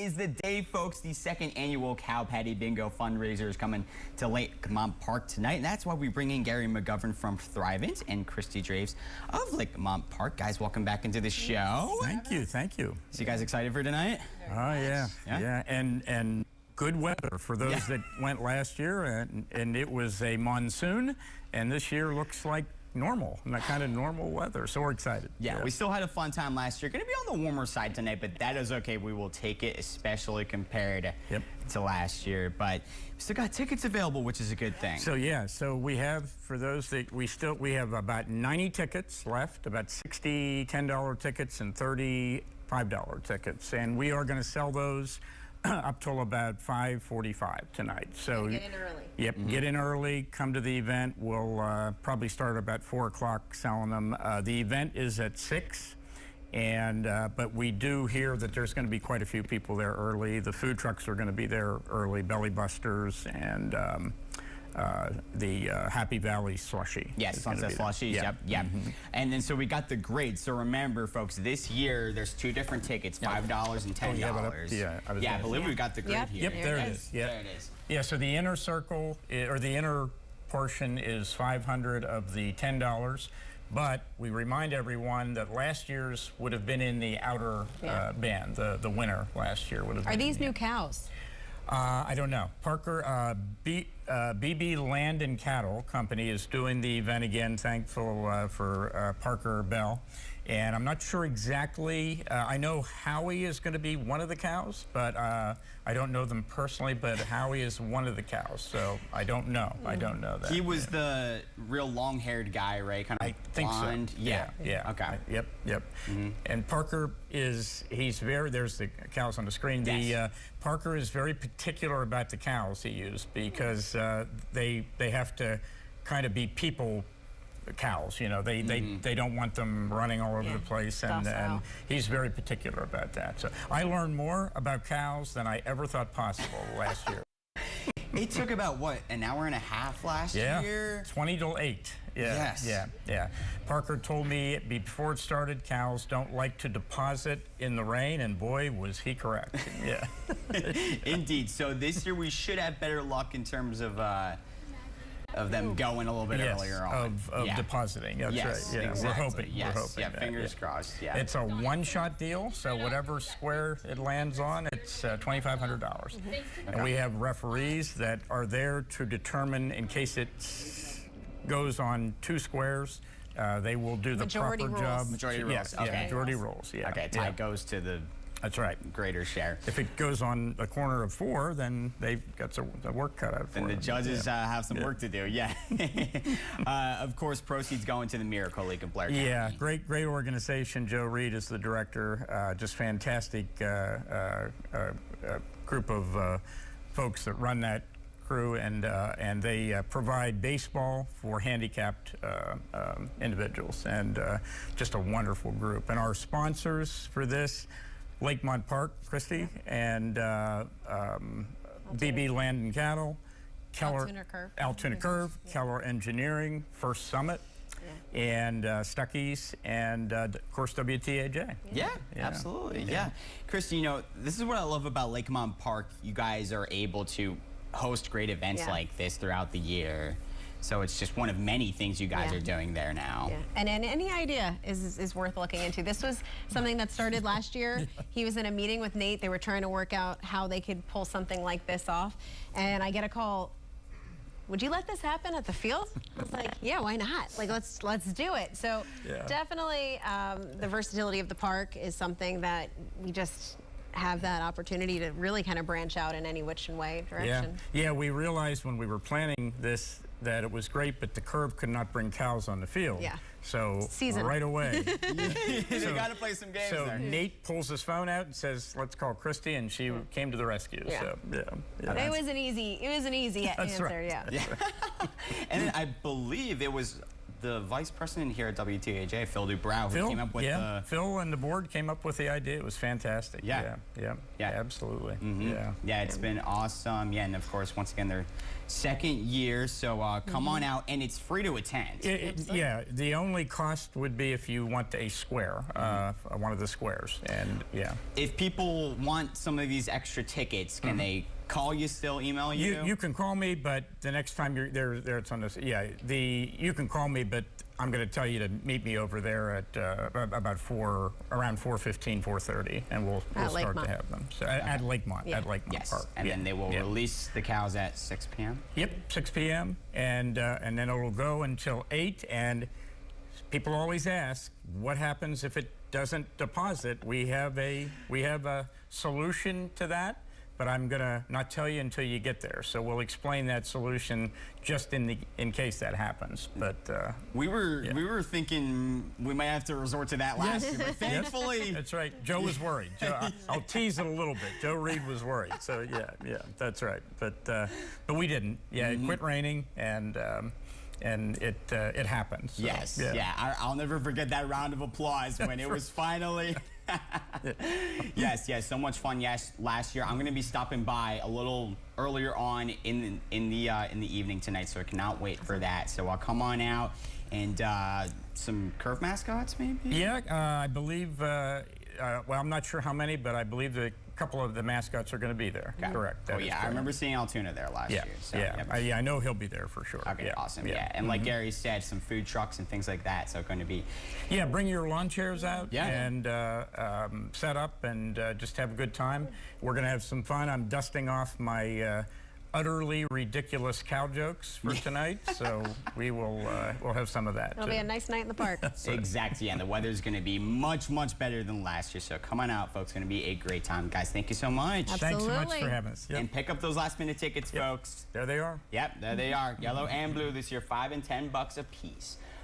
is the day, folks. The second annual Cow Patty Bingo fundraiser is coming to Lakemont Park tonight, and that's why we bring in Gary McGovern from Thrivent and Christy Draves of Lakemont Park. Guys, welcome back into the show. Thank you, thank you. So you guys excited for tonight? Oh yeah, and good weather for those that went last year, and it was a monsoon, and this year looks like normal, kind of normal weather, so we're excited. Yeah, we still had a fun time last year. Going to be on the warmer side tonight, but that is okay. We will take it, especially compared to last year. But we still got tickets available, which is a good thing. So yeah, so we have, for those that we have about 90 tickets left, about 60 $10 tickets and 30 $5 tickets, and we are going to sell those up till about 5:45 tonight. So get in early. Yep, get in early, come to the event. We'll probably start about 4 o'clock selling them. The event is at 6, and but we do hear that there's going to be quite a few people there early. The food trucks are going to be there early, Belly Busters and the Happy Valley Slushy. Yes, Sunset Slushies, yep. And then so we got the grades. So remember, folks, this year there's 2 different tickets, $5 and $10. I believe we got the grade here. Yep, there it is. Yep. There it is. Yeah, so the inner circle, or the inner portion is $500 of the $10. But we remind everyone that last year's would have been in the outer band. The winner last year would have been. Are these new cows? I don't know. Parker, BB Land and Cattle Company is doing the event again. Thankful for Parker Bell. And I'm not sure exactly. I know Howie is going to be one of the cows, but I don't know them personally. But Howie is one of the cows, so I don't know. I don't know that. He was the real long-haired guy, right? Kind of blonde. So. Yeah. Okay. Yep. And Parker is, there's the cows on the screen. Yes. Parker is very particular about the cows he used because they have to kind of be people cows, you know, they don't want them running all over the place, and he's very particular about that. So I learned more about cows than I ever thought possible last year. It took about, what, an hour and a half last year? 20 till 8. Yeah. Parker told me before it started, cows don't like to deposit in the rain, and boy, was he correct. Yeah. Indeed. So this year we should have better luck in terms of them going a little bit earlier on. Of depositing, that's right. Yeah, exactly. We're hoping. Yeah, fingers crossed. Yeah. It's a one-shot deal, so whatever square it lands on, it's $2,500. And we have referees that are there to determine, in case it goes on 2 squares, they will do the proper job. Majority rules. Yes, okay. Majority rules. Yeah. Okay, tie goes to the. That's right. Greater share. If it goes on a corner of 4, then they've got the work cut out for them. And the judges have some work to do, Of course, proceeds going to the Miracle League of Blair County. Yeah, great organization. Joe Reed is the director. Just fantastic group of folks that run that crew, and they provide baseball for handicapped individuals, and just a wonderful group. And our sponsors for this, Lakemont Park, Christy, and BB Land and Cattle, Keller, Altoona Curve, Keller Engineering, First Summit, and Stuckey's, and of course WTAJ. Yeah, absolutely. Yeah. Christy, you know, this is what I love about Lakemont Park. You guys are able to host great events like this throughout the year. So it's just one of many things you guys are doing there now. Yeah. And any idea is worth looking into. This was something that started last year. He was in a meeting with Nate. They were trying to work out how they could pull something like this off. And I get a call, would you let this happen at the field? I was like, yeah, why not? Like, let's do it. So definitely the versatility of the park is something that we just have that opportunity to really kind of branch out in any which way direction. Yeah, we realized when we were planning this that it was great, but the curve could not bring cows on the field. Yeah. So right away. They got to play some games there. Nate pulls his phone out and says, let's call Christy, and she came to the rescue. So, it was an easy answer, right. And I believe it was the vice president here at WTAJ, Phil Dubrow, who came up with the... Phil and the board came up with the idea. It was fantastic. Yeah. Yeah, absolutely. Yeah, it's been awesome. Yeah, and of course, once again, their second year, so come on out, and it's free to attend. Yeah, the only cost would be if you want a square, one of the squares, and yeah. If people want some of these extra tickets, can they call you still, email you? You can call me, but the next time you're there, it's on this. Yeah, you can call me, but I'm going to tell you to meet me over there at about around 4:15, 4:30, and we'll start to have them. So at Lakemont, at Lakemont Park. And then they will release the cows at 6 p.m. Yep, 6 p.m. and then it'll go until 8. And people always ask, what happens if it doesn't deposit? We have a solution to that. But I'm gonna not tell you until you get there. So we'll explain that solution just in case that happens. But we were thinking we might have to resort to that last year, but thankfully that's right. Joe was worried. I'll tease it a little bit. Joe Reed was worried. So yeah, that's right. But we didn't. Yeah, it quit raining and it happened. So, yes. Yeah. I'll never forget that round of applause when it was finally. Yes, so much fun. Yes, last year. I'm going to be stopping by a little earlier on in the evening tonight, so I cannot wait for that. So I'll come on out and some curve mascots, maybe. Yeah, I believe. Well, I'm not sure how many, but I believe a couple of the mascots are going to be there. Okay. Correct. Oh yeah, I remember seeing Altoona there last year. So, I know he'll be there for sure. Okay, awesome. Yeah, and like Gary said, some food trucks and things like that. So going to be. Yeah, bring your lawn chairs out and set up and just have a good time. We're going to have some fun. I'm dusting off my utterly ridiculous cow jokes for tonight, so we'll have some of that. It'll be a nice night in the park. Exactly, and the weather's going to be much better than last year, so come on out, folks. It's going to be a great time. Guys, thank you so much. Absolutely. Thanks so much for having us. And pick up those last-minute tickets, folks. There they are. Yep, there they are. Yellow and blue this year, $5 and $10 a piece.